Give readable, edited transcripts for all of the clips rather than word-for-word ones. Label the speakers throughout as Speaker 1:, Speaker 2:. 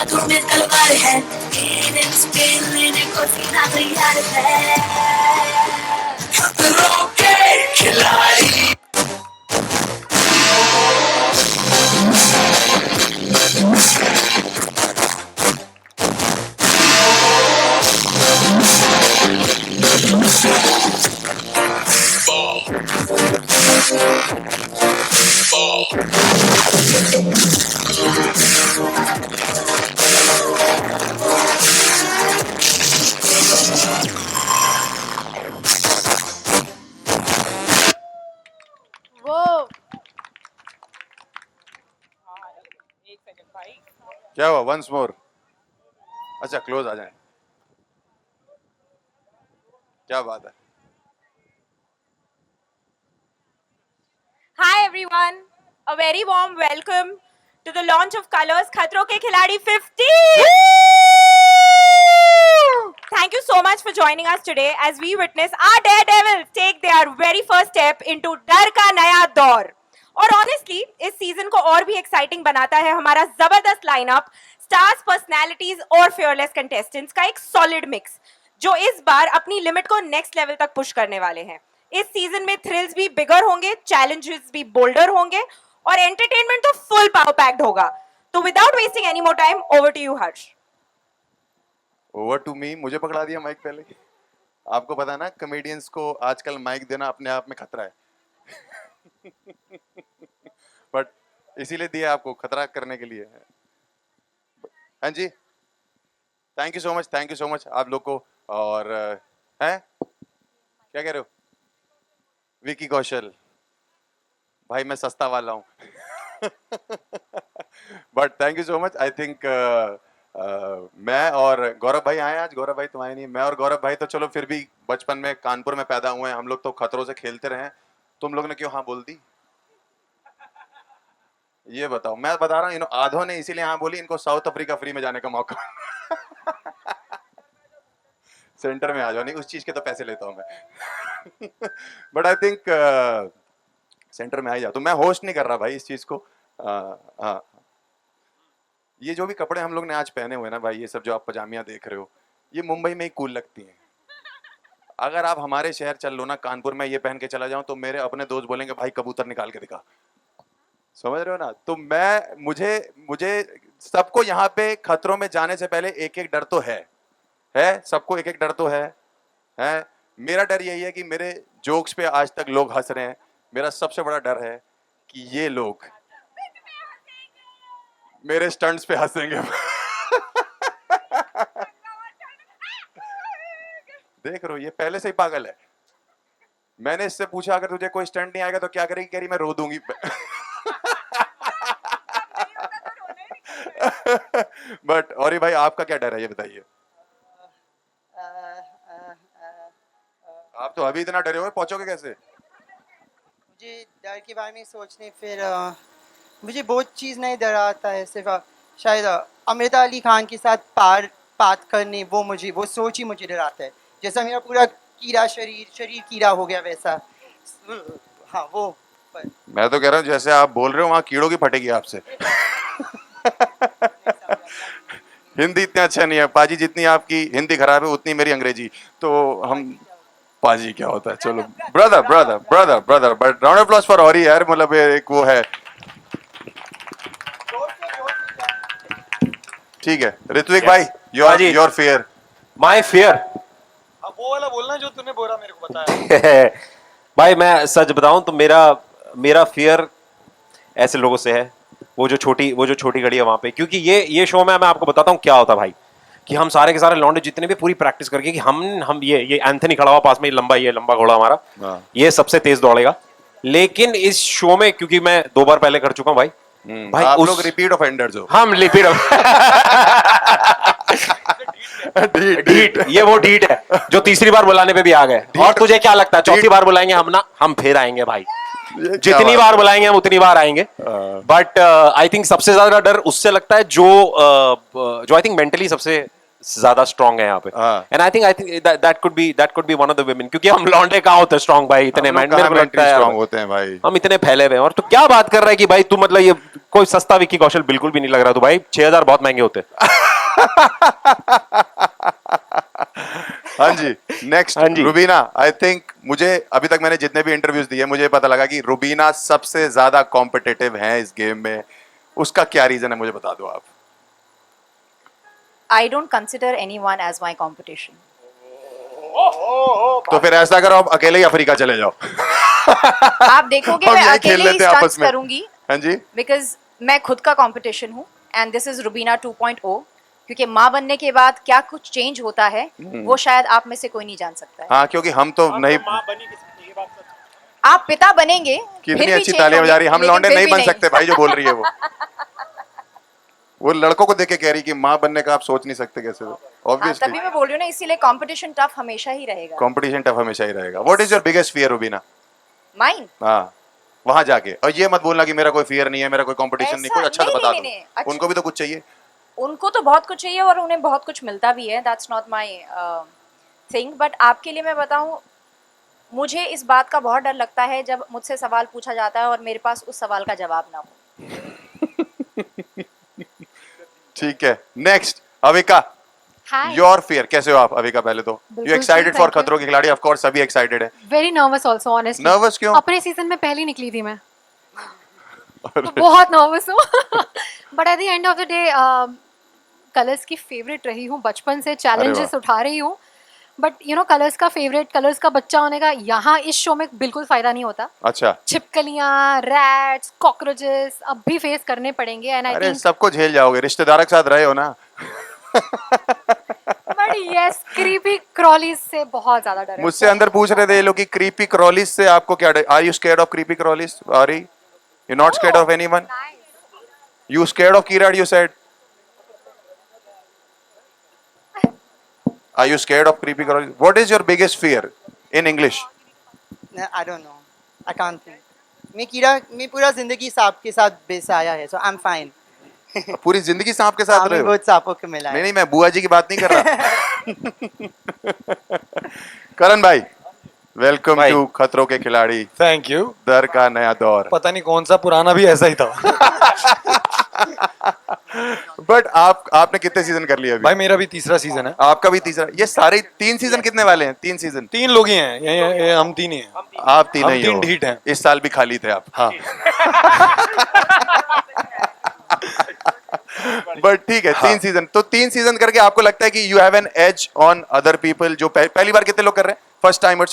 Speaker 1: हाथों में तलवार है, स्पेन लेने को सीना तैयार है। खतरों के खिलाड़ी।
Speaker 2: क्या हुआ? Once more. अच्छा, क्लोज आ जाए। क्या बात है।
Speaker 3: Hi everyone, a very warm welcome to the launch of Colors Khatron Ke Khiladi 50. Thank you so much for joining us today as we witness our daredevils take their very first step into डर का नया दौर। और honestly इस season को और भी exciting बनाता है हमारा जबरदस्त लाइनअप, स्टार्स, पर्सनैलिटीज और फियरलेस कंटेस्टेंट्स का एक सॉलिड मिक्स जो इस बार अपनी लिमिट को नेक्स्ट लेवल तक पुश करने वाले हैं। इस सीजन में थ्रिल्स भी बिगर होंगे, चैलेंजेस भी बोल्डर होंगे और एंटरटेनमेंट तो फुल पावर पैक्ड होगा। तो without wasting any more time, over to you Harsh.
Speaker 2: Over to me. मुझे पकड़ा दिया माइक पहले। आपको पता है ना, कॉमेडियंस को आजकल माइक देना अपने आप में खतरा है। बट इसीलिए दिया आपको, खतरा करने के लिए। हाँ जी, thank you so much, thank you so much आप लोग को। और हैं क्या कह रहे हो? विकी कौशल भाई, मैं सस्ता वाला हूँ। But thank you so much. I think मैं और गौरव भाई आए आज। गौरव भाई तुम आए नहीं। मैं और गौरव भाई तो चलो फिर भी बचपन में कानपुर में पैदा हुए हैं हम लोग, तो खतरों से खेलते रहे। तुम लोग ने क्यों हाँ बोल दी? ये बताओ। मैं बता रहा हूँ, आधों ने इसीलिए हाँ बोली, इनको साउथ अफ्रीका फ्री में जाने का मौका। सेंटर में आ जाओ। नहीं, उस चीज के तो पैसे लेता हूँ मैं। बट आई थिंक सेंटर में आ ही जाओ। तो मैं होस्ट नहीं कर रहा भाई इस चीज को। हाँ, ये जो भी कपड़े हम लोग ने आज पहने हुए ना भाई, ये सब जो आप पजामियां देख रहे हो, ये मुंबई में ही कूल लगती हैं। अगर आप हमारे शहर चल लो ना, कानपुर में ये पहन के चला जाऊं, तो मेरे अपने दोस्त बोलेंगे भाई कबूतर निकाल के दिखा। समझ रहे हो ना? तो मुझे मुझे सबको यहाँ पे खतरों में जाने से पहले एक एक डर तो है सबको एक एक डर तो है। मेरा डर यही है कि मेरे जोक्स पे आज तक लोग हंस रहे हैं। मेरा सबसे बड़ा डर है कि ये लोग मेरे स्टंट्स पे हंसेंगे। देख रहे हो, ये पहले से ही पागल है। मैंने इससे पूछा अगर तुझे कोई स्टंट नहीं आएगा तो क्या करेगी? कह रही मैं रो दूंगी। बट और भाई आपका क्या डर है, ये बताइए। आप तो अभी इतना डरे हुए, पहुंचोगे कैसे?
Speaker 4: मुझे डर के बारे में सोचने फिर मुझे बहुत चीज़ नहीं डर आता है। सिर्फ शायद अमृता अली खान के साथ बात करने, वो सोच ही मुझे डराता है। जैसा मेरा पूरा शरीर कीड़ा हो गया वैसा। हाँ वो पर।
Speaker 2: मैं तो कह रहा हूँ जैसे आप बोल रहे हो वहां कीड़ों की फटेगी आपसे। हिंदी इतना अच्छा नहीं है पाजी, जितनी आपकी हिंदी खराब है उतनी मेरी अंग्रेजी। तो हम पाजी क्या होता है? चलो brother brother brother brother. But round of applause for औरी यार, मतलब एक वो है। ठीक है ऋत्विक भाई, योर फियर।
Speaker 5: My fear.
Speaker 6: वो वाला बोलना जो तूने बोला मेरे को बताया।
Speaker 5: भाई मैं सच बताऊं तो मेरा फियर ऐसे लोगों से है, वो जो छोटी घड़ी है वहां पे। क्योंकि ये शो में मैं आपको बताता हूँ क्या होता भाई, कि हम सारे के सारे लौंडे जितने भी पूरी प्रैक्टिस करके कि हम ये एंथनी खड़ा हुआ पास में, ये लंबा घोड़ा हमारा, ये सबसे तेज दौड़ेगा। लेकिन इस शो में क्योंकि मैं 2 बार पहले कर चुका हूं भाई,
Speaker 2: भाई आप लोग रिपीट ऑफेंडर्स हो।
Speaker 5: हम रिपीट ढीठ, ये वो ढीठ है जो तीसरी बार बुलाने पे भी आ गए। और तुझे क्या लगता है चौथी बार बुलाएंगे हम फिर आएंगे भाई। जितनी बार बुलाएंगे हम उतनी बार आएंगे। बट आई थिंक सबसे ज्यादा डर उससे लगता है जो आई थिंक मेंटली सबसे ज्यादा स्ट्रांग है यहाँ पे। And I think that could be one of the women, क्योंकि हम लौंडे कहाँ होते स्ट्रांग भाई, इतने मेरे को लगता है
Speaker 2: स्ट्रांग होते हैं भाई,
Speaker 5: हम इतने फैले हुए हैं। और तो क्या बात कर रहा है कि भाई तू मतलब ये कोई सस्ता विक्की कौशल बिल्कुल भी नहीं लग रहा। तो भाई 6000 बहुत महंगे होते।
Speaker 2: हाँ जी, नेक्स्ट
Speaker 5: हाँ जी।
Speaker 2: रुबीना। आई थिंक मुझे अभी तक मैंने जितने भी इंटरव्यूज दिए मुझे पता लगा कि रुबीना सबसे ज्यादा कॉम्पिटिटिव है इस गेम में। उसका क्या रीजन है मुझे बता दो आप।
Speaker 7: I don't consider anyone as my competition.
Speaker 2: तो फिर ऐसा करो आप अकेले ही अफ्रीका चले जाओ।
Speaker 7: आप देखोगे
Speaker 2: हम
Speaker 7: मैं
Speaker 2: यही खेल
Speaker 7: अकेले ही
Speaker 2: लेते हैं आपस
Speaker 7: स्टंट्स
Speaker 2: में।
Speaker 7: करूंगी
Speaker 2: हाँ जी,
Speaker 7: बिकॉज मैं खुद का कंपटीशन हूँ एंड दिस इज रुबीना 2.0। क्योंकि माँ बनने के बाद क्या कुछ चेंज होता है वो शायद आप में से कोई नहीं जान सकता है।
Speaker 2: हाँ क्योंकि हम तो नहीं।
Speaker 7: आप पिता बनेंगे
Speaker 2: कितनी
Speaker 7: फिर भी
Speaker 2: अच्छी
Speaker 7: change
Speaker 2: तालियां
Speaker 7: होंगे,
Speaker 2: बजा रही है। हम
Speaker 7: लेकिन
Speaker 2: लौंडे
Speaker 7: फिर
Speaker 2: नहीं
Speaker 7: भी
Speaker 2: बन सकते भाई, जो बोल रही है वो लड़कों को देख के कह रही कि माँ बनने का आप सोच नहीं सकते कैसे।
Speaker 7: हाँ,
Speaker 2: ऑब्वियसली
Speaker 7: तभी मैं बोल रही हूँ ना, इसीलिए कंपटीशन टफ हमेशा ही रहेगा।
Speaker 2: कंपटीशन टफ हमेशा ही रहेगा। What is your biggest fear Rubina?
Speaker 7: Mine
Speaker 2: हाँ, वहां जाके। और ये मत बोलना कि मेरा कोई फियर नहीं है, मेरा कोई कंपटीशन नहीं,
Speaker 7: ऐसा-
Speaker 2: कुछ अच्छा तो
Speaker 7: नहीं,
Speaker 2: बता
Speaker 7: नहीं,
Speaker 2: दो।
Speaker 7: नहीं, अच्छा।
Speaker 2: उनको भी तो कुछ चाहिए।
Speaker 7: उनको तो बहुत कुछ चाहिए और उन्हें बहुत कुछ मिलता भी है। That's not my thing. But आपके लिए मैं बताऊं, मुझे इस बात का बहुत डर लगता है जब मुझसे सवाल पूछा जाता है और मेरे पास उस सवाल का जवाब ना हो।
Speaker 2: ठीक है, next Avika.
Speaker 8: Hi.
Speaker 2: Your fear. कैसे हो आप अविका? पहले तो यू
Speaker 8: बिल्कुल
Speaker 2: एक्साइटेड
Speaker 8: ठीक,
Speaker 2: फॉर
Speaker 8: thank you.
Speaker 2: खतरों के खिलाड़ी? ऑफ कोर्स सभी एक्साइटेड है।
Speaker 8: Very nervous also honestly.
Speaker 2: Nervous क्यों?
Speaker 8: अपने सीजन में पहली निकली थी मैं, तो बहुत नर्वस हूँ। But at the end of the day colours की फेवरेट रही हूँ बचपन से, चैलेंजेस
Speaker 2: वाह।
Speaker 8: उठा रही हूँ। बट यू नो कलर्स का फेवरेट, कलर्स का बच्चा होने का यहाँ इस शो में बिल्कुल फायदा नहीं होता।
Speaker 2: अच्छा,
Speaker 8: छिपकलियाँ, रैट्स, कॉकरोचेस अब भी फेस करने पड़ेंगे एंड आई
Speaker 2: अरे
Speaker 8: थिंक।
Speaker 2: सबको झेल जाओगे, रिश्तेदार के साथ रहे हो ना।
Speaker 8: बट यस, क्रीपी क्रॉलीज से बहुत ज्यादा डर है।
Speaker 2: मुझसे अंदर पूछ रहे थे ये लोग कि क्रीपी क्रॉलीज से आपको क्या डर? Are you scared of creepy crawlies? Are you not scared of anyone? You scared of Kirat, you said? Are you scared of creepy crawlies? What is your biggest fear in English?
Speaker 4: No, I don't know. I can't think. मैं पूरा जिंदगी सांप के साथ बेसाया है, so I'm fine.
Speaker 2: पूरी जिंदगी सांप के साथ
Speaker 4: हाँ,
Speaker 2: रहे
Speaker 4: मैं
Speaker 2: हो?
Speaker 4: बहुत सांपों को मिला है।
Speaker 2: नहीं नहीं, मैं बुआ जी की बात नहीं कर रहा। करण भाई, वेलकम
Speaker 5: भाई।
Speaker 2: टू खतरों के खिलाड़ी,
Speaker 6: थैंक यू।
Speaker 2: दर का नया दौर।
Speaker 6: पता नहीं कौन सा पुराना भी ऐसा ही था।
Speaker 2: बट आपने कितने सीजन कर लिए अभी?
Speaker 6: भाई मेरा भी तीसरा सीजन है।
Speaker 2: आपका भी तीसरा। ये सारे 3 सीजन कितने वाले हैं? 3 सीजन।
Speaker 6: 3 लोग ही हैं, ये हम 3 ही हैं।
Speaker 2: आप 3
Speaker 6: हम
Speaker 2: नहीं
Speaker 6: 3
Speaker 2: हो।
Speaker 6: ढीठ हैं।
Speaker 2: इस साल भी खाली थे आप।
Speaker 6: हाँ।
Speaker 2: बट ठीक है, 3 सीजन। तो 3 सीजन करके आपको लगता है कि you have an edge on other people जो पहली बार कितने लोग कर रहे हैं? First timer.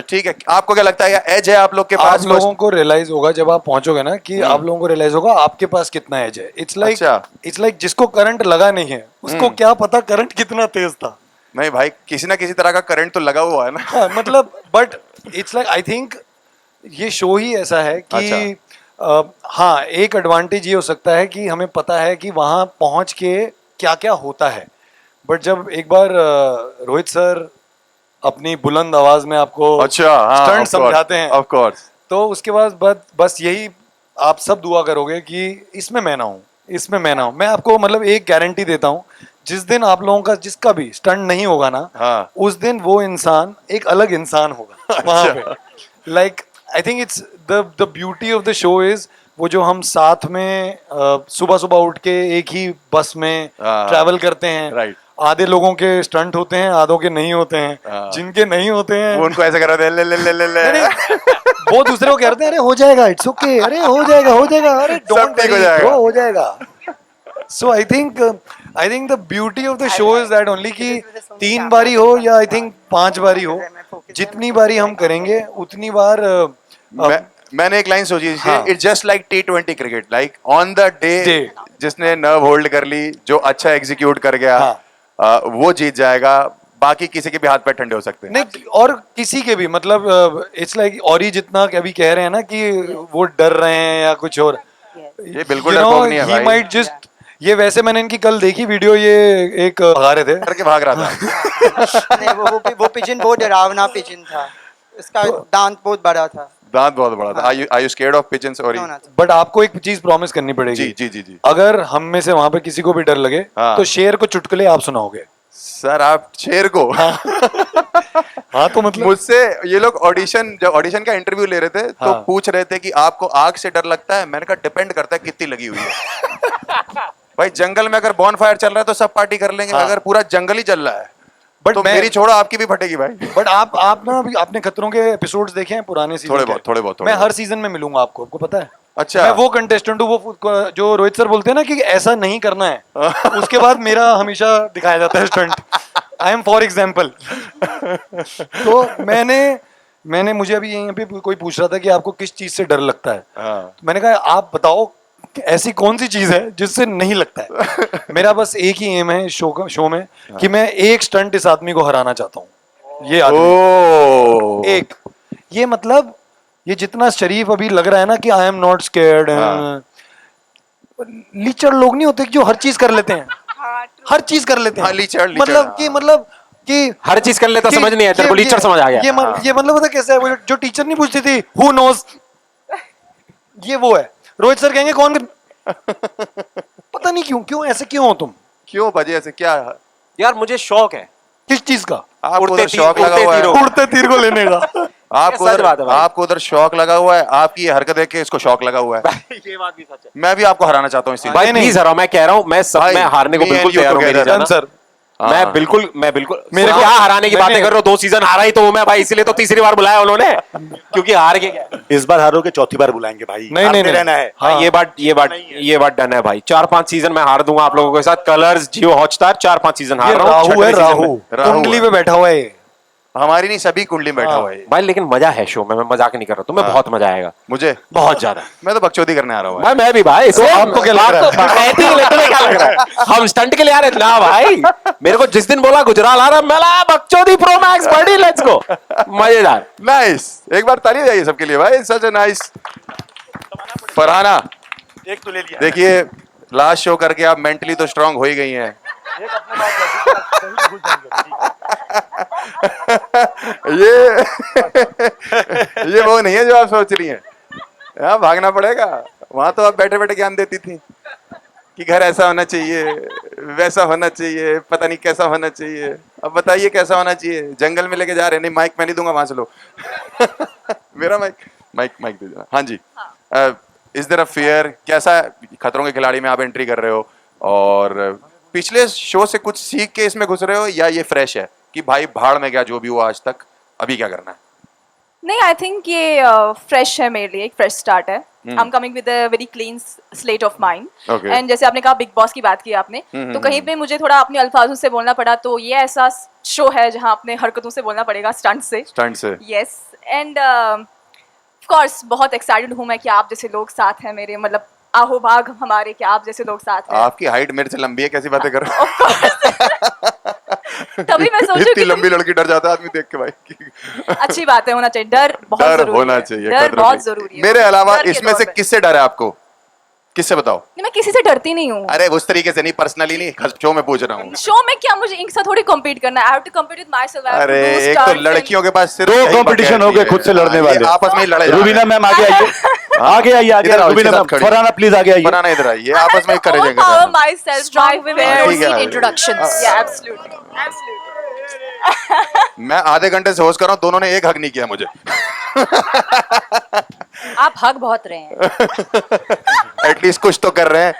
Speaker 2: ठीक है, आपको क्या लगता है या एज है आप लोग के
Speaker 6: आप
Speaker 2: पास?
Speaker 6: लोगों को रियलाइज होगा जब आप पहुंचोगे ना कि आप लोगों को रियलाइज होगा आपके पास कितना एज है। इट्स लाइक जिसको करंट लगा नहीं है उसको क्या पता करंट कितना तेज था।
Speaker 2: नहीं भाई, किसी ना किसी तरह का करंट तो लगा हुआ है ना।
Speaker 6: हाँ, मतलब but it's like I think ये शो ही ऐसा है कि हाँ, एक एडवांटेज ये हो सकता है कि हमें पता है कि वहां पहुंच के क्या क्या होता है। बट जब एक बार रोहित सर अपनी बुलंद आवाज में आपको
Speaker 2: अच्छा, हाँ,
Speaker 6: स्टंट समझाते हैं,
Speaker 2: ऑफ कोर्स,
Speaker 6: तो उसके बाद बस यही आप सब दुआ करोगे कि इसमें मैं ना हूँ, इसमें मैं ना हूँ। मैं आपको मतलब एक गारंटी देता हूँ, जिस दिन आप लोगों का जिसका भी स्टंट नहीं होगा ना,
Speaker 2: हाँ।
Speaker 6: उस दिन वो इंसान एक अलग इंसान होगा वहां पे। Like I think it's the beauty of the show is वो जो हम साथ में सुबह सुबह उठ के एक ही बस में
Speaker 2: हाँ।
Speaker 6: ट्रैवल करते हैं।
Speaker 2: Right.
Speaker 6: आधे लोगों के स्टंट होते हैं, आधों के नहीं होते हैं।
Speaker 2: हाँ।
Speaker 6: जिनके नहीं होते हैं
Speaker 2: वो उनको ऐसे कर रहे थे, ले ले ले ले ले।
Speaker 6: वो दूसरे को कहते हैं अरे हो जाएगा, इट्स ओके, अरे हो जाएगा, अरे
Speaker 2: सब
Speaker 6: डोंट
Speaker 2: ठीक हो
Speaker 6: वरी
Speaker 2: जाएगा।
Speaker 6: ब्रो, हो जाएगा। So I think the beauty of the show is that only कि 3 बारी हो या आई थिंक 5 बारी हो, जितनी बारी हम करेंगे उतनी बार
Speaker 2: मैंने एक लाइन सोची थी,
Speaker 6: हाँ।
Speaker 2: It's just like T20 cricket, like on the day जिसने नर्व होल्ड कर ली, जो अच्छा एग्जीक्यूट कर गया,
Speaker 6: हाँ।
Speaker 2: वो जीत जाएगा। बाकी किसी के भी हाथ पैर ठंडे हो सकते हैं।
Speaker 6: नहीं, और किसी के भी मतलब इट्स लाइक और ही जितना कभी कह रहे हैं ना कि वो डर रहे हैं या कुछ और,
Speaker 2: ये बिल्कुल डरपोक नहीं है
Speaker 6: ही
Speaker 2: भाई।
Speaker 6: माइट जस्ट, ये वैसे मैंने इनकी कल देखी वीडियो, ये एक भगा रहे थे
Speaker 2: करके भाग रहा था।
Speaker 4: नहीं, वो पिजन बहुत डरावना पिजन था, उसका दांत बहुत बड़ा था।
Speaker 2: दांत बहुत बड़ा था। Are you scared of pigeons or?
Speaker 6: But आपको एक चीज प्रॉमिस करनी पड़ेगी।
Speaker 2: जी जी जी जी।
Speaker 6: अगर हम में से वहां पे किसी को भी डर लगे
Speaker 2: हाँ।
Speaker 6: तो शेर को चुटकुले आप सुनाओगे।
Speaker 2: सर आप शेर को
Speaker 6: हाँ तो मतलब
Speaker 2: मुझसे ये लोग जब ऑडिशन का इंटरव्यू ले रहे थे तो
Speaker 6: हाँ।
Speaker 2: पूछ रहे थे कि आपको आग से डर लगता है। मैंने कहा डिपेंड करता है कितनी लगी हुई है। भाई जंगल में अगर बॉन फायर चल रहा है तो सब पार्टी कर लेंगे,
Speaker 6: हाँ।
Speaker 2: अगर पूरा जंगल ही चल रहा है
Speaker 6: बट
Speaker 2: तो
Speaker 6: मैं-
Speaker 2: मेरी छोड़ो आपकी भी फटेगी भाई।
Speaker 6: बट आप ना अभी आपने खतरों के एपिसोड्स देखे हैं पुराने सीजन
Speaker 2: थोड़े
Speaker 6: के?
Speaker 2: बहुत, थोड़े बहुत,
Speaker 6: मैं
Speaker 2: थोड़े
Speaker 6: हर सीजन में मिलूंगा आपको पता है।
Speaker 2: अच्छा।
Speaker 6: मैं वो कंटेस्टेंट हूँ, वो जो रोहित सर बोलते हैं ना कि ऐसा नहीं करना है, उसके बाद मेरा हमेशा दिखाया जाता है stunt. I am for example. तो मैंने मुझे अभी यहीं पे कोई पूछ रहा था कि आपको किस चीज से डर लगता है,
Speaker 2: हाँ।
Speaker 6: तो मैंने कहा आप बताओ कि ऐसी कौन सी चीज है जिससे नहीं लगता है। मेरा बस एक ही एम है इस शो में कि मैं एक स्टंट इस आदमी को हराना चाहता हूँ। ये आदमी
Speaker 2: ओ
Speaker 6: एक, ये मतलब ये जितना शरीफ अभी लग रहा है ना कि आई एम नॉट स्केर्ड,
Speaker 2: हाँ।
Speaker 6: लीचड़ लोग नहीं होते कि जो हर चीज कर लेते हैं, हर चीज कर लेते हैं।
Speaker 2: हाँ, लीचड़,
Speaker 6: मतलब कि
Speaker 5: हर चीज कर लेता,
Speaker 6: कि
Speaker 5: समझ नहीं आया तेरे को, लीचर समझ आ गया।
Speaker 6: ये मतलब पता है कैसा है, वो जो टीचर नहीं पूछती थी हु नोज, ये वो है। रोहित सर कहेंगे कौन पता नहीं क्यों ऐसे क्यों हो तुम,
Speaker 2: क्यों वजह से क्या?
Speaker 5: यार मुझे शौक है
Speaker 6: किस चीज का?
Speaker 2: आपको
Speaker 5: उड़ते
Speaker 2: उधर शौक
Speaker 5: तीर-
Speaker 2: लगा
Speaker 5: उड़ते
Speaker 2: हुआ है।
Speaker 5: तीरों।
Speaker 6: उड़ते तीर को लेने का।
Speaker 2: आपको
Speaker 5: सच
Speaker 2: उधर
Speaker 5: बात है भाई।
Speaker 2: आपको उधर शौक लगा हुआ है, आपकी ये हरकत देख के इसको शौक लगा हुआ है।
Speaker 5: ये बात भी सच है
Speaker 2: मैं भी आपको हराना चाहता हूँ इसी
Speaker 5: भाई,
Speaker 6: नहीं।
Speaker 5: प्लीज हराओ, मैं कह रहा हूँ, मैं हारने को
Speaker 2: me and
Speaker 5: बिल्कुल
Speaker 2: you
Speaker 5: तैयार हूँ मेरी
Speaker 2: together.
Speaker 5: जाना।
Speaker 6: सर
Speaker 5: मैं
Speaker 2: हाँ।
Speaker 5: बिल्कुल
Speaker 6: मेरे को-
Speaker 5: क्या हराने की
Speaker 6: मैंने-
Speaker 5: बातें कर रहे हो, 2 सीजन हारा ही तो हूं मैं भाई, इसीलिए तो तीसरी बार बुलाया उन्होंने, क्योंकि हार के क्या
Speaker 9: इस बार हारोगे चौथी बार बुलाएंगे भाई,
Speaker 6: नहीं,
Speaker 9: हारते
Speaker 6: नहीं।
Speaker 9: रहना है।
Speaker 5: हाँ, ये बात डन है भाई। 4-5 सीजन में हार दूंगा आप लोगों के साथ। कलर्स, जियो हॉटस्टार, 4-5 सीजन
Speaker 6: ये
Speaker 5: हार रहा हूँ।
Speaker 6: राहु है,
Speaker 5: छठवें सीजन
Speaker 6: राहु
Speaker 5: में-
Speaker 2: राहु
Speaker 6: कुंडली
Speaker 2: है।
Speaker 6: पे बैठा हुआ है ये।
Speaker 2: हमारी नहीं, सभी कुंडली में बैठा
Speaker 6: हाँ।
Speaker 2: हुआ है ये।
Speaker 5: भाई लेकिन मजा है शो में, मैं मजाक नहीं कर रहा, तुम्हें
Speaker 2: हाँ।
Speaker 5: बहुत मजा आएगा,
Speaker 2: मुझे
Speaker 5: बहुत ज्यादा।
Speaker 2: मैं तो बकचोदी करने आ रहा हूँ
Speaker 5: भाई मैं भी भाई,
Speaker 6: तो आपको क्या लग रहा है?
Speaker 5: कहती है, तुम्हें क्या लग रहा है? हम स्टंट के लिए आ रहे थे ना भाई। मेरे को जिस दिन बोला गुजराल आ रहा, मैं बोला बकचोदी प्रो मैक्स बड़ी, लेट्स गो, मजेदार।
Speaker 2: नाइस, एक बार ताली जाइए सबके लिए भाई, सच ए नाइस। फरहाना
Speaker 9: एक तो ले लिया।
Speaker 2: देखिए, लास्ट शो करके आप मेंटली तो स्ट्रांग हो ही गई हैं।
Speaker 9: एक अपने पास रखी, कहीं भी घुस जाएंगे।
Speaker 2: ये वो नहीं है जो आप सोच रही हैं। यहाँ भागना पड़ेगा, वहां तो आप बैठे बैठे ज्ञान देती थी कि घर ऐसा होना चाहिए, वैसा होना चाहिए, पता नहीं कैसा होना चाहिए। अब बताइए कैसा होना चाहिए? जंगल में लेके जा रहे हैं। नहीं, माइक मैं नहीं दूंगा, वहां से लो। मेरा माइक दे देना। हाँ जी। Is there a fear? कैसा खतरों के खिलाड़ी में आप एंट्री कर रहे हो, और पिछले शो से कुछ सीख के इसमें घुस रहे हो, या ये फ्रेश है कि भाई भाड़ में गया जो भी हुआ आज तक, अभी क्या करना है?
Speaker 7: नहीं, आई थिंक ये फ्रेश है मेरे लिए, एक फ्रेश स्टार्ट है। I am coming with a very clean slate of mind.
Speaker 2: Okay.
Speaker 7: And जैसे आपने कहा बिग बॉस की बात की आपने, तो कहीं पे मुझे थोड़ा अपने अल्फाजों से बोलना पड़ा, तो ये ऐसा शो है जहां अपने हरकतों से बोलना पड़ेगा, स्टंट से।
Speaker 2: स्टंट से?
Speaker 7: यस, एंड ऑफ कोर्स बहुत एक्साइटेड हूं मैं कि आप जैसे लोग साथ हैं मेरे, मतलब आहो भाग हमारे, कि आप जैसे लोग साथ हैं।
Speaker 2: आपकी हाइट मेरे से लंबी है, कैसी बातें कर रहे हो?
Speaker 7: तभी मैं सोचूं
Speaker 2: इतनी
Speaker 7: कि
Speaker 2: लंबी लड़की डर जाता है आदमी देख के भाई।
Speaker 7: अच्छी बात है, होना चाहिए डर, बहुत
Speaker 2: डर
Speaker 7: जरूरी
Speaker 2: होना
Speaker 7: है।
Speaker 2: चाहिए,
Speaker 7: डर
Speaker 2: कदर
Speaker 7: बहुत
Speaker 2: नहीं।
Speaker 7: जरूरी है।
Speaker 2: मेरे अलावा
Speaker 7: डर के
Speaker 2: इसमें
Speaker 7: तौर
Speaker 2: से
Speaker 7: पे।
Speaker 2: किससे डर है आपको? किससे बताओ?
Speaker 7: नहीं, मैं किसी से डरती नहीं हूँ।
Speaker 2: अरे उस तरीके से नहीं, पर्सनली नहीं, शो में पूछ रहा हूँ।
Speaker 7: शो में क्या मुझे इनके साथ थोड़ी कम्पीट करना है? I have to compete with myself.
Speaker 2: अरे एक तो लड़कियों के पास सिर्फ
Speaker 9: दो
Speaker 2: यही
Speaker 9: कंपटीशन हो गए
Speaker 2: बकैती
Speaker 9: खुद से
Speaker 2: है।
Speaker 9: लड़ने
Speaker 2: ये
Speaker 9: वाले।
Speaker 2: आपस में ही लड़े जा रहे
Speaker 9: रुबीना
Speaker 2: हैं।
Speaker 9: मैम आगे आइए, आगे आइए, आगे
Speaker 2: इधर आओ,
Speaker 9: रुबीना
Speaker 2: इसके
Speaker 9: मैम,
Speaker 2: साथ खड़ी।
Speaker 9: फरहाना प्लीज आगे आइए।
Speaker 2: फरहाना इधर आइए, आपस में ही करे जाएंगे।
Speaker 7: Overpower myself,
Speaker 8: Strong
Speaker 7: my
Speaker 8: women
Speaker 7: very-
Speaker 8: don't
Speaker 2: ठीक है।
Speaker 8: need introductions.
Speaker 7: Yeah, absolutely, absolutely.
Speaker 2: मैं आधे घंटे से होस्ट कर रहा हूँ, दोनों ने एक हक नहीं किया मुझे।
Speaker 7: आप हक बहुत रहे हैं।
Speaker 2: एटलीस्ट कुछ तो कर रहे हैं।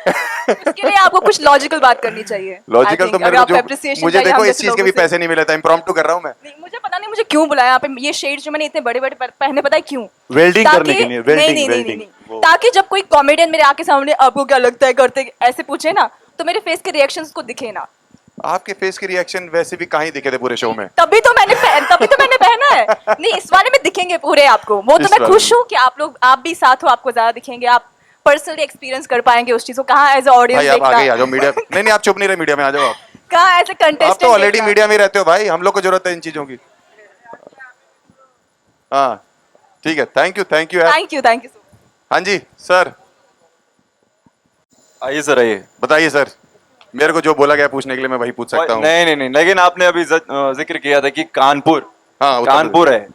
Speaker 7: उसके लिए आपको कुछ लॉजिकल बात करनी चाहिए।
Speaker 2: लॉजिकल
Speaker 7: I
Speaker 2: तो
Speaker 7: think,
Speaker 2: मेरे
Speaker 7: अगर
Speaker 2: को
Speaker 7: आपको appreciation
Speaker 2: मुझे
Speaker 7: चाहिए
Speaker 2: देखो
Speaker 7: हम
Speaker 2: इस
Speaker 7: जैसे
Speaker 2: चीज के
Speaker 7: लोगों
Speaker 2: भी
Speaker 7: से।
Speaker 2: पैसे नहीं मिले थे, इम्प्रॉम्प्टू कर रहा हूँ मैं।
Speaker 7: नहीं, मुझे पता नहीं मुझे क्यों बुलाया यहाँ पे, ये शेड्स जो मैंने इतने बड़े बड़े पहने, पता है क्यों?
Speaker 9: वेल्डिंग
Speaker 7: ताकि-
Speaker 9: करने के लिए,
Speaker 7: नहीं,
Speaker 9: वेल्डिंग,
Speaker 7: नहीं, नहीं,
Speaker 9: वेल्डिंग।
Speaker 7: नहीं,
Speaker 9: वो-
Speaker 7: ताकि जब कोई कॉमेडियन मेरे आके सामने आपको क्या लगता है करते ऐसे पूछे ना, तो मेरे फेस के रिएक्शंस को दिखे ना।
Speaker 2: आपके फेस के रिएक्शन वैसे भी कहीं दिखे थे पूरे शो में।
Speaker 7: तभी तो मैंने पहना है। नहीं, इस वाले में दिखेंगे पूरे आपको, वो तो
Speaker 2: इस
Speaker 7: मैं
Speaker 2: वाले
Speaker 7: खुश
Speaker 2: में।
Speaker 7: हूँ कि आप भी साथ हो, आपको ज्यादा दिखेंगे, आप पर्सनली एक्सपीरियंस कर पाएंगे उस चीज को। कहाँ एज ऑडियंस
Speaker 2: भाई आप आगे आ
Speaker 7: देखना,
Speaker 2: जाओ मीडिया। नहीं आप चुप नहीं रहे, मीडिया में आ जाओ आप।
Speaker 7: कहाँ एज ए
Speaker 2: आप तो
Speaker 7: कंटेस्टेंट
Speaker 2: ऑलरेडी मीडिया में ही रहते हो भाई, हम लोग को जरूरत है इन चीजों की। हाँ ठीक है, थैंक यू यार।
Speaker 7: Thank you so much.
Speaker 2: हाँ जी सर,
Speaker 10: आइए सर, आइए।
Speaker 2: बताइए सर। मेरे को जो बोला गया पूछने के लिए मैं वही पूछ सकता हूँ।
Speaker 10: नहीं, लेकिन आपने अभी जिक्र किया था कि कानपुर,
Speaker 2: हाँ, उत्तर
Speaker 10: कानपुर है,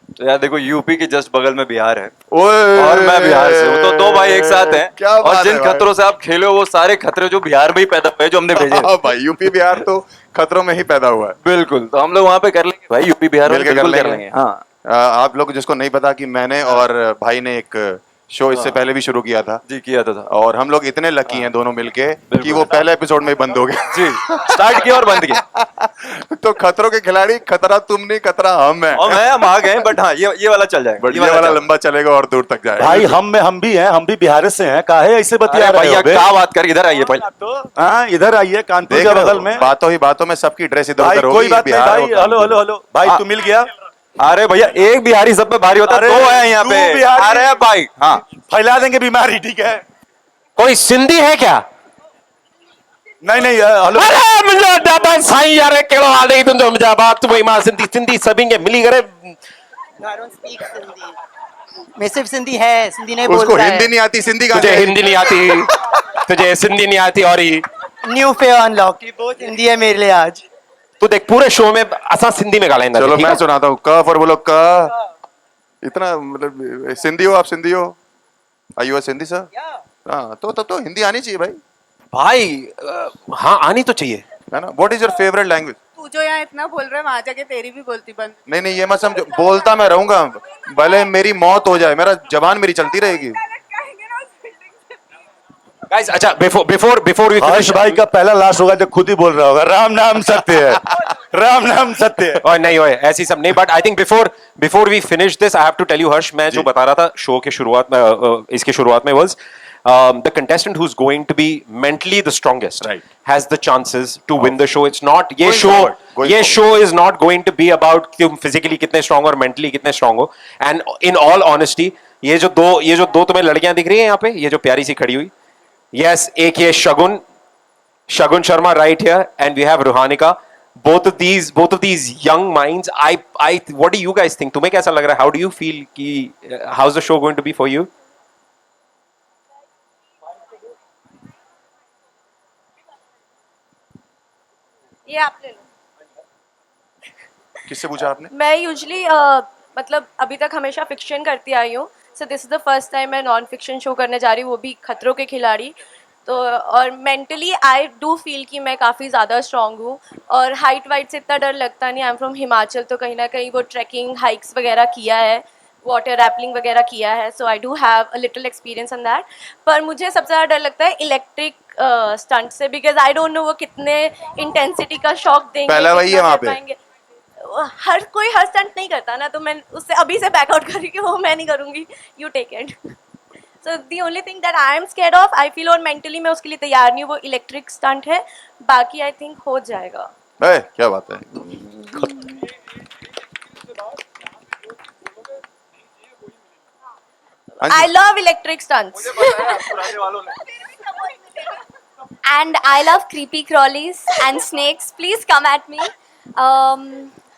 Speaker 10: तो यार देखो यूपी के जस्ट बगल में बिहार है
Speaker 2: ओए
Speaker 10: और मैं बिहार से हूँ, तो दो भाई एक साथ हैं।
Speaker 2: क्या
Speaker 10: और
Speaker 2: बात
Speaker 10: जिन
Speaker 2: है भाई।
Speaker 10: खतरों से आप खेले हो वो सारे खतरे जो बिहार में ही पैदा हुए जो हमने भेजे।
Speaker 2: हाँ भाई, यूपी बिहार तो खतरों में ही पैदा हुआ है।
Speaker 10: बिल्कुल, तो हम लोग वहाँ पे कर लेंगे भाई, यूपी बिहार में
Speaker 2: मिलके
Speaker 10: बिल्कुल कर लेंगे। हाँ
Speaker 2: आप लोग जिसको नहीं पता कि मैंने और भाई ने एक शो इससे पहले भी शुरू किया था
Speaker 10: जी, किया था
Speaker 2: और हम लोग इतने लकी हैं दोनों मिलके कि वो पहले एपिसोड में ही बंद हो गया।
Speaker 10: जी, स्टार्ट किया और बंद किया।
Speaker 2: तो खतरों के खिलाड़ी, खतरा तुम नहीं, खतरा हम है।
Speaker 10: और हम आ गए, बट हाँ ये वाला चल जाएगा।
Speaker 2: बट ये वाला लंबा चलेगा और दूर तक जाएगा।
Speaker 9: भाई हम भी हैं, हम भी बिहार से हैं। काहे ऐसे बतिया
Speaker 10: अरे
Speaker 9: रहे
Speaker 10: भैया
Speaker 9: हो बे?
Speaker 10: क्या बात कर, इधर आइए पहले।
Speaker 9: हाँ, इधर आइए, कानपुर
Speaker 2: देख
Speaker 9: के
Speaker 2: रहे हो,
Speaker 9: बगल में।
Speaker 2: बातों ही बातों में सबकी ड्रेस इधर
Speaker 9: भाई
Speaker 2: उधर
Speaker 9: कोई
Speaker 2: होगी।
Speaker 9: बात नहीं
Speaker 2: बिहार
Speaker 9: भाई,
Speaker 2: होगा।
Speaker 9: हेलो हेलो हेलो भाई, तू मिल गया।
Speaker 10: अरे भैया एक बिहारी सब पे भारी होता है,
Speaker 9: अरे,
Speaker 10: दो है यहाँ
Speaker 9: तू
Speaker 10: पे।
Speaker 9: बिहारी।
Speaker 10: अरे भाई हाँ,
Speaker 9: फैला देंगे बीमारी, ठीक है?
Speaker 5: कोई सिंधी है क्या?
Speaker 9: नहीं नहीं, हेलो।
Speaker 5: अरे मुंहिंजो डाबा साईं यार कहिड़ो हाल आहे तुंहिंजो? मुंहिंजा बात भई मां सिंधी सिंधी सभिनि खे मिली करे।
Speaker 4: I don't speak Sindhi. मैं सिर्फ सिंधी है, सिंधी नहीं
Speaker 2: उसको
Speaker 4: बोलता है।
Speaker 2: हिंदी नहीं आती, सिंधी कहाँ
Speaker 5: तुझे
Speaker 2: से आई?
Speaker 5: हिंदी नहीं आती, तुझे सिंधी नहीं आती और ही
Speaker 4: न्यू फेयर अनलॉक, ये बहुत हिंदी है मेरे लिए आज।
Speaker 5: तू देख पूरे शो में असां सिंधी में ॻाल्हाईंदा।
Speaker 2: चलो मैं सुनाता हूँ। क पर बोलो क। इतना मतलब सिंधी हो आप? सिंधी हो? आई यू सिंधी सर? हाँ, तो तब तो हिंदी आनी चाहिए भाई,
Speaker 5: भाई हाँ आनी तो चाहिए,
Speaker 2: है ना? What is your favourite language?
Speaker 11: तू जो यहाँ इतना बोल रहा है वहां जाके तेरी भी बोलती बंद।
Speaker 2: नहीं नहीं, ये मत समझो, बोलता मैं रहूंगा, भले मेरी मौत हो जाए, मेरा जबान मेरी चलती रहेगी।
Speaker 5: गाइस अच्छा बिफोर वी
Speaker 9: हर्ष भाई का पहला लास्ट होगा जब खुद ही बोल रहा होगा राम नाम सत्य है, राम नाम सत्य है।
Speaker 5: और नहीं होए ऐसी सब नहीं, but I think before we finish this I have to tell you Harsh, मैं जो बता रहा था शो के शुरुआत में, इसके शुरुआत में was the contestant who's going to be mentally the strongest has the chances to win the show. It's not ये show is not going to be about तुम physically कितने strong और mentally कितने strong हो. And in all honesty ये जो दो तुम्हें लड़कियां दिख रही हैं यहाँ पे, ये जो प्यारी सी खड़ी हुई, yes, एक ये शगुन Sharma right here, and we have Ruhanika. Both of these young minds, what do you guys think? तुम्हें कैसा लग रहा है? How do you feel कि how's the show going to be for you?
Speaker 7: ये आप ले लो।
Speaker 2: किससे पूछा आपने?
Speaker 7: मैं यूजली मतलब अभी तक हमेशा फिक्शन करती आई हूँ, so this is the first time मैं नॉन फिक्शन शो करने जा रही हूँ, वो भी खतरों के खिलाड़ी। तो और मेंटली आई डू फील कि मैं काफ़ी ज़्यादा स्ट्रॉन्ग हूँ, और हाइट वाइट से इतना डर लगता नहीं। आई एम फ्रॉम हिमाचल, तो कहीं ना कहीं वो ट्रैकिंग हाइक्स वगैरह किया है, वाटर रैपलिंग वगैरह किया है, so I do have a little experience on that. पर मुझे सबसे ज़्यादा डर लगता है इलेक्ट्रिक स्टंट से, बिकॉज आई डोंट नो वो कितने इंटेंसिटी का शॉक देंगे,
Speaker 2: पहला वही है
Speaker 7: कितना
Speaker 2: वहाँ
Speaker 7: कर
Speaker 2: पे।
Speaker 7: पाएंगे। हर कोई हर स्टंट नहीं करता ना, तो मैं उससे अभी से बैकआउट कर रही हूँ कि वो मैं नहीं करूँगी, you take it. So the only thing that I am scared of, I feel, और मेंटली मैं उसके लिए तैयार नहीं हूँ, वो इलेक्ट्रिक स्टंट है। बाकी आई थिंक हो जाएगा।
Speaker 2: क्या बात है।
Speaker 7: I love electric stunts.
Speaker 12: And I love creepy crawlies and snakes. Please come at me.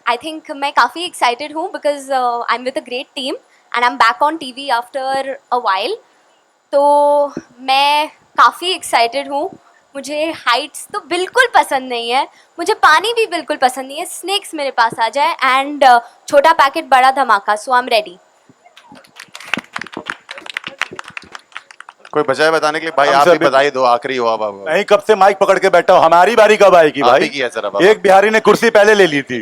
Speaker 12: I think मैं काफ़ी excited हूँ because I'm with a great team and I'm back on TV after a while. तो मैं काफ़ी excited हूँ. मुझे Heights तो बिल्कुल पसंद नहीं है, मुझे पानी भी बिल्कुल पसंद नहीं है. स्नेक्स मेरे पास आ जाए एंड छोटा पैकेट बड़ा धमाका. सो आई एम रेडी.
Speaker 2: कोई बचा है बताने के लिए? भाई आप भी बधाई दो, आखिरी हो अब।
Speaker 9: नहीं, कब से माइक पकड़ के बैठा हूँ, हमारी बारी कब आएगी
Speaker 2: आप
Speaker 9: भाई?
Speaker 2: ही की है जरा,
Speaker 9: एक बिहारी ने कुर्सी पहले ले ली थी।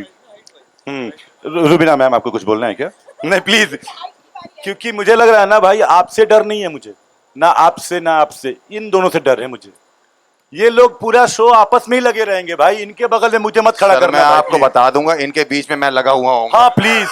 Speaker 9: रुबीना मैम, आपको कुछ बोलना है क्या? नहीं प्लीज, क्योंकि मुझे लग रहा है ना भाई, आपसे डर नहीं है मुझे, ना आपसे ना आपसे, इन दोनों से डर है मुझे। ये लोग पूरा शो आपस में ही लगे रहेंगे भाई, इनके बगल में मुझे मत खड़ा करना।
Speaker 2: मैं आपको बता दूंगा, इनके बीच में मैं लगा हुआ हूँ।
Speaker 9: हाँ प्लीज,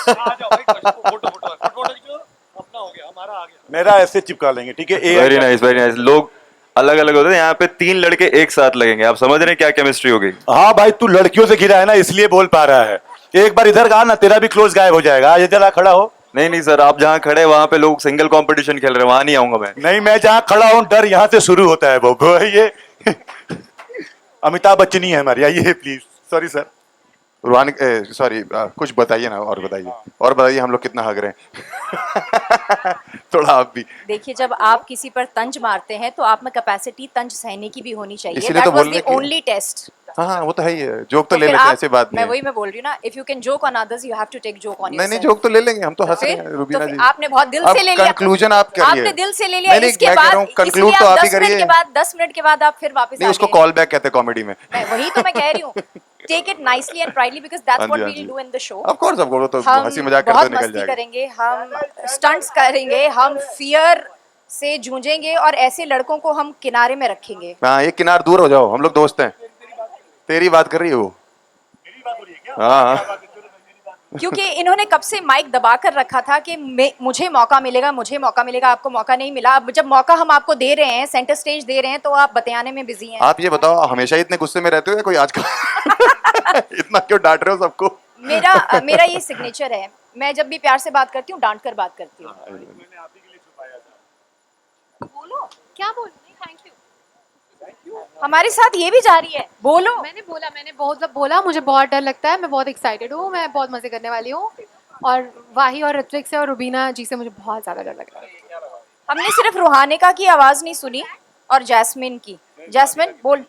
Speaker 9: मेरा ऐसे चिपका लेंगे, ठीक है?
Speaker 10: Very nice very nice. लोग अलग अलग होते हैं, यहाँ पे 3 लड़के एक साथ लगेंगे। आप समझ रहे हैं क्या केमिस्ट्री हो गई?
Speaker 9: हाँ भाई, तू लड़कियों से घिरा है ना, इसलिए बोल पा रहा है। एक बार इधर कहा ना, तेरा भी क्लोज गायब हो जाएगा। आज इधर खड़ा हो।
Speaker 10: नहीं नहीं सर, आप जहाँ खड़े वहाँ पे लोग सिंगल कंपटीशन खेल रहे हैं, वहाँ नहीं आऊंगा मैं।
Speaker 9: नहीं, मैं जहाँ खड़ा हूँ, डर यहाँ से शुरू होता है। वो ये अमिताभ बच्चन ही है हमारी। आइए प्लीज। Sorry sir.
Speaker 2: रुहानी, सॉरी, कुछ बताइए ना, और बताइए हम लोग कितना हग रहे हैं। थोड़ा आप भी
Speaker 7: देखिए, जब आप किसी पर तंज मारते हैं तो आप में कैपेसिटी तंज सहने की भी होनी चाहिए।
Speaker 2: इसीलिए तो
Speaker 7: दैट वाज
Speaker 2: बोलने
Speaker 7: द
Speaker 2: की-
Speaker 7: ओनली टेस्ट।
Speaker 2: हाँ हाँ वो तो है ही है, जोक तो
Speaker 7: तो
Speaker 2: ले
Speaker 7: फिर
Speaker 2: लेते हैं,
Speaker 7: आप-
Speaker 2: ऐसी बात नहीं
Speaker 7: मैं
Speaker 2: है।
Speaker 7: वही मैं बोल रही हूँ ना, if you can joke on others you have to take joke on
Speaker 2: नहीं नहीं
Speaker 7: योरसेल्फ।
Speaker 2: जोक तो ले लेंगे हम, तो हंस रहे
Speaker 7: फिर
Speaker 2: हैं रुबीना
Speaker 7: तो
Speaker 2: जी।
Speaker 7: फिर आपने बहुत दिल
Speaker 2: अब
Speaker 7: से ले लिया,
Speaker 2: कंक्लूजन आप करिए।
Speaker 7: आपने दिल से ले लिया,
Speaker 2: नहीं, नहीं,
Speaker 7: इसके
Speaker 2: मैं कह
Speaker 7: बाद
Speaker 2: रहा हूँ,
Speaker 7: इसलिए
Speaker 2: conclude तो
Speaker 7: आप
Speaker 2: आप ही
Speaker 7: 10 मिनट
Speaker 2: करिए।
Speaker 7: के बाद 10 मिनट के बाद आप फिर वापस
Speaker 2: नहीं
Speaker 7: आ
Speaker 2: उसको
Speaker 7: गए।
Speaker 2: कॉल बैक कहते हैं कॉमेडी में।
Speaker 7: वही तो मैं कह रही हूँ, take it nicely and proudly because that's
Speaker 2: हाँ
Speaker 7: व्हाट
Speaker 2: जी,
Speaker 7: वी
Speaker 2: हाँ
Speaker 7: विल
Speaker 2: जी।
Speaker 7: Do in the show.
Speaker 2: Of course तो
Speaker 7: हम
Speaker 2: हंसी मजाक करते
Speaker 7: बहुत
Speaker 2: हुए निकल
Speaker 7: मस्ती
Speaker 2: जाएगा।
Speaker 7: करेंगे, हम स्टंट्स करेंगे, हम फियर से जूझेंगे और ऐसे लड़कों को हम किनारे में रखेंगे।
Speaker 2: हाँ एक किनार दूर हो जाओ, हम लोग दोस्त हैं। तेरी बात कर रही है वो। हाँ हाँ।
Speaker 7: क्योंकि इन्होंने कब से माइक दबा कर रखा था कि मुझे मौका मिलेगा, मुझे मौका मिलेगा, आपको मौका नहीं मिला। अब जब मौका हम आपको दे रहे हैं, सेंटर स्टेज दे रहे हैं, तो आप बतियाने में बिजी हैं।
Speaker 2: आप ये बताओ हमेशा इतने गुस्से में रहते हो या कोई आज का इतना क्यों डांट रहे हो सबको?
Speaker 7: मेरा ये सिग्नेचर है, मैं जब भी प्यार से बात करती हूँ डांट कर बात करती हूँ। बोलो
Speaker 8: क्या बोल थैंक यू।
Speaker 7: हमारे साथ ये भी जारी है, बोलो।
Speaker 8: मैंने बहुत बोला, मुझे बहुत डर लगता है, मैं बहुत एक्साइटेड हूँ, मैं बहुत मजे करने वाली हूँ। और वाही और ऋत्विक से और रुबीना जी से मुझे बहुत ज्यादा डर लग रहा है।
Speaker 7: हमने सिर्फ रूहानिका की आवाज नहीं सुनी और जैस्मिन की। जैस्मिन बोल।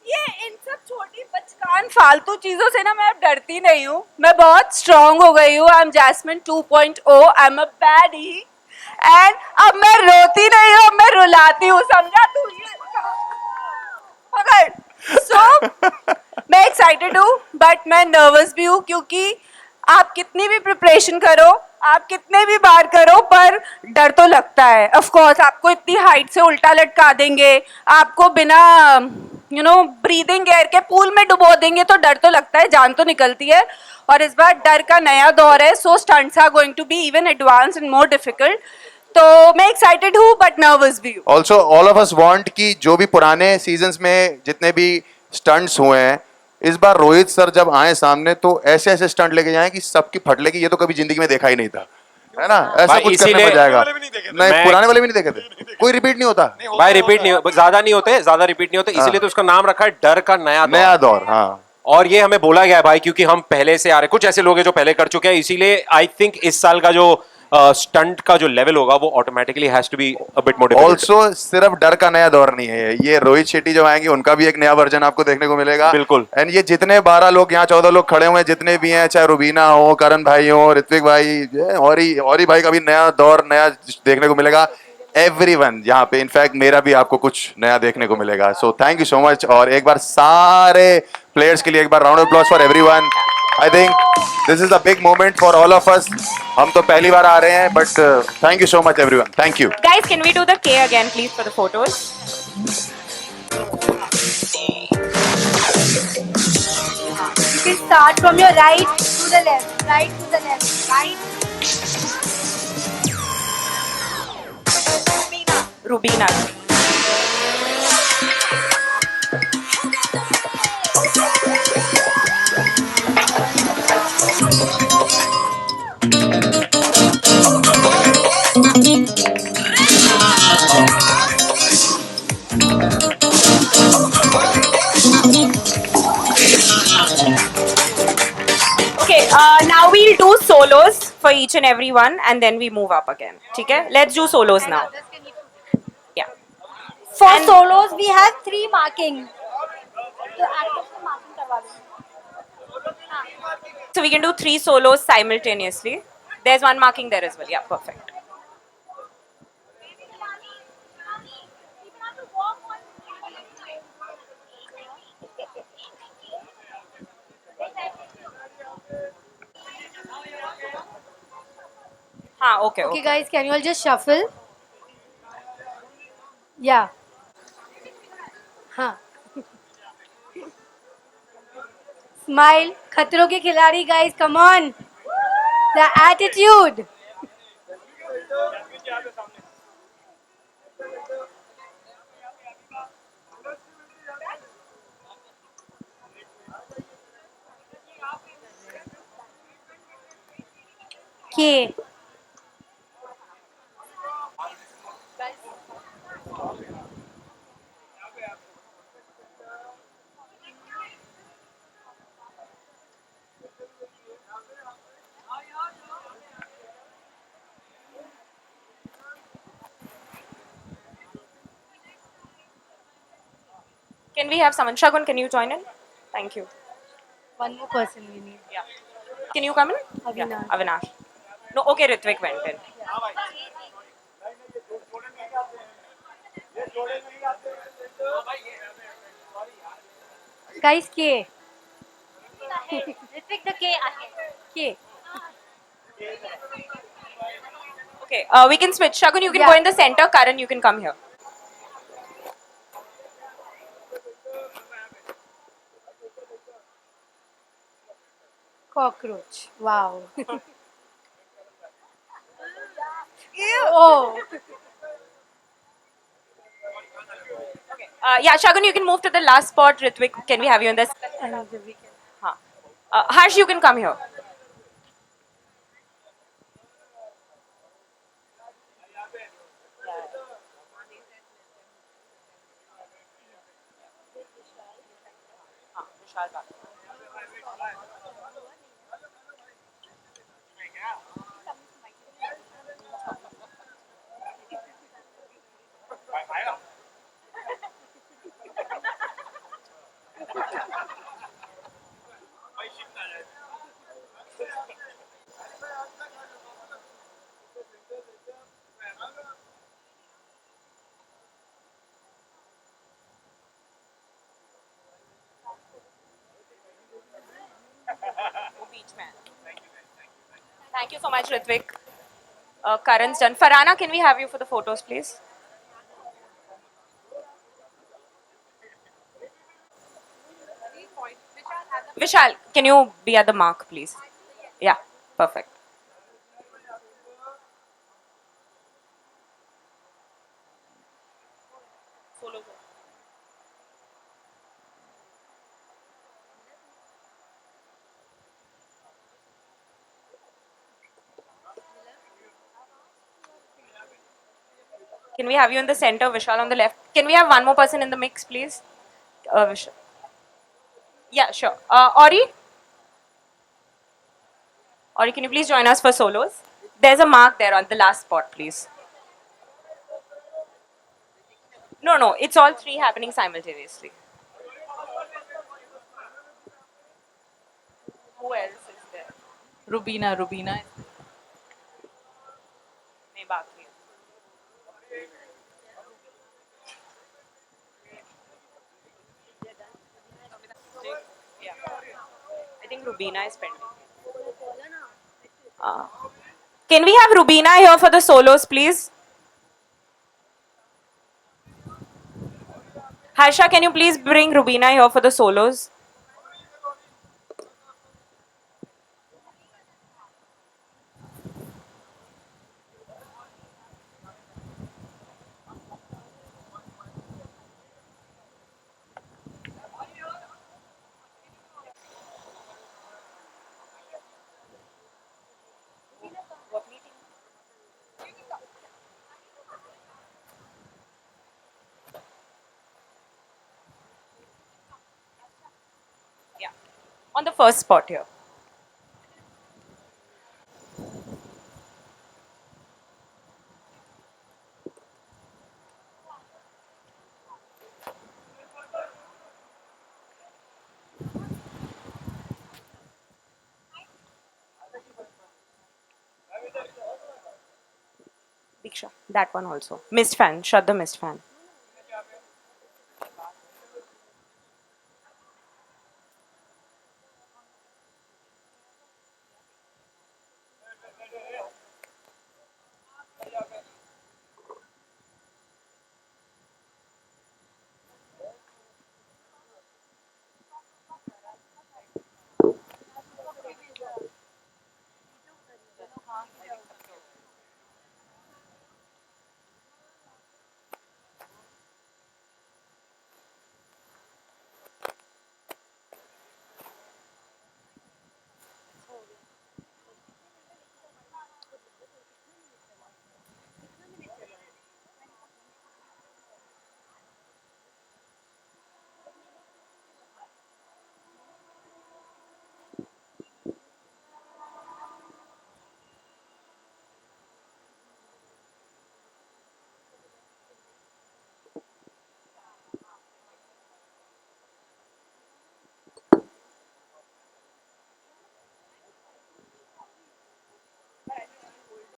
Speaker 11: ये इन सब छोटी बचकान फालतू चीजों से ना मैं अब डरती नहीं हूँ, मैं बहुत स्ट्रांग हो गई हूँ। I am Jasmin 2.0, I am a baddie and अब मैं रोती नहीं हूँ, अब मैं रुलाती हूँ, समझा तू? सो मैं एक्साइटेड हूँ बट मैं नर्वस भी हूँ, क्योंकि आप कितनी भी प्रिपरेशन करो, आप कितने भी बार करो, पर डर तो लगता है। ऑफ कोर्स आपको इतनी हाइट से उल्टा लटका देंगे, आपको बिना ब्रीदिंग एयर के पूल में डुबो देंगे, तो डर तो लगता है, जान तो निकलती है। और इस बार डर का नया दौर है, so stunts are going to be even advance and more difficult. तो मैं एक्साइटेड हूँ बट नर्वस भी हूँ।
Speaker 2: Also all of us want कि जो भी पुराने सीजन्स में जितने भी स्टंट्स हुए हैं, इस बार रोहित सर जब आए सामने तो ऐसे ऐसे स्टंट लेके जाएं कि सबकी फट लेगी, ये तो कभी जिंदगी में देखा ही नहीं था, है ना? ऐसा
Speaker 5: भाई,
Speaker 2: कुछ करने
Speaker 5: इसीलिए-
Speaker 2: में जाएगा। नहीं
Speaker 5: मैं-
Speaker 2: पुराने वाले भी नहीं देखे थे, कोई रिपीट नहीं होता।
Speaker 5: भाई रिपीट नहीं ज्यादा नहीं होते, ज्यादा रिपीट नहीं होते, इसीलिए तो उसका नाम रखा है डर का नया दौर।
Speaker 2: नया दौर, हाँ।
Speaker 5: और ये हमें बोला गया है भाई, क्योंकि हम पहले से आ रहे, कुछ ऐसे लोग हैं जो पहले कर चुके हैं, इसीलिए आई थिंक इस साल का जो स्टंट का जो लेवल होगा वो automatically has to be a bit more difficult.
Speaker 2: Also सिर्फ डर का नया दौर नहीं है ये, रोहित शेट्टी जो आएंगे उनका भी एक नया वर्जन आपको देखने को मिलेगा।
Speaker 5: बिल्कुल।
Speaker 2: एंड ये जितने 12 लोग यहाँ 14 लोग खड़े हुए हैं, जितने भी हैं, चाहे रुबीना हो, करण भाई हो, ऋत्विक भाई, और भाई का भी नया दौर नया देखने को मिलेगा। एवरीवन यहाँ पे, इनफैक्ट मेरा भी आपको कुछ नया देखने को मिलेगा। So thank you so much, और एक बार सारे प्लेयर्स के लिए एक बार round of applause for everyone. I think this is a big moment for all of us. हम तो पहली बार आ रहे हैं, but thank you so much everyone, thank you.
Speaker 3: Guys, can we do the K again, please, for the photos?
Speaker 11: You can start from your right to the left, right to the left, right.
Speaker 3: Rubina. Okay, now we'll do solos for each and every one, and then we move up again. Okay, let's do solos now. Yeah.
Speaker 11: For
Speaker 3: And-
Speaker 11: solos, we have 3 marking. So actors को marking करवा दो.
Speaker 3: So we can do 3 solos simultaneously. There's one marking there as well. Yeah, perfect. Okay.
Speaker 8: Okay, guys, can you all just shuffle? Yeah. हाँ.
Speaker 11: Smile. खतरों के खिलाड़ी, guys, come on. The attitude. K.
Speaker 3: Can we have someone? Shagun, can you join in? Thank you.
Speaker 8: One more person we need.
Speaker 3: Yeah. Can you come in?
Speaker 8: Avinash.
Speaker 3: Yeah. Avinash. No, okay, Ritvik went in.
Speaker 8: Guys, K. Ritwik, the K ahead. K.
Speaker 3: Okay, we can switch. Shagun, you can
Speaker 8: Yeah.
Speaker 3: go in the center. Karan, you can come here.
Speaker 8: Cockroach. Wow. Oh.
Speaker 3: Yeah, Shagun, you can move to the last spot. Ritvik, can we have you in this?
Speaker 8: And the weekend.
Speaker 3: Huh. Harsh, you can come here. Thank you so much, Ritvik. Karan's done. Farhana, can we have you for the photos, please? Vishal, can you be at the mark, please? Yeah, perfect. Can we have you in the center, Vishal on the left? Can we have one more person in the mix, please? Vishal. Yeah, sure. Ori? Ori, can you please join us for solos? There's a mark there on the last spot, please. No, no, it's all three happening simultaneously. Who else is there?
Speaker 11: Rubina.
Speaker 3: नहीं बाकी है. Yeah. I think Rubina is pending. Can we have Rubina here for the solos, please? Harsha, can you please bring Rubina here for the solos? Yeah, on the first spot here. Diksha, that one also. Mist fan, shut the mist fan.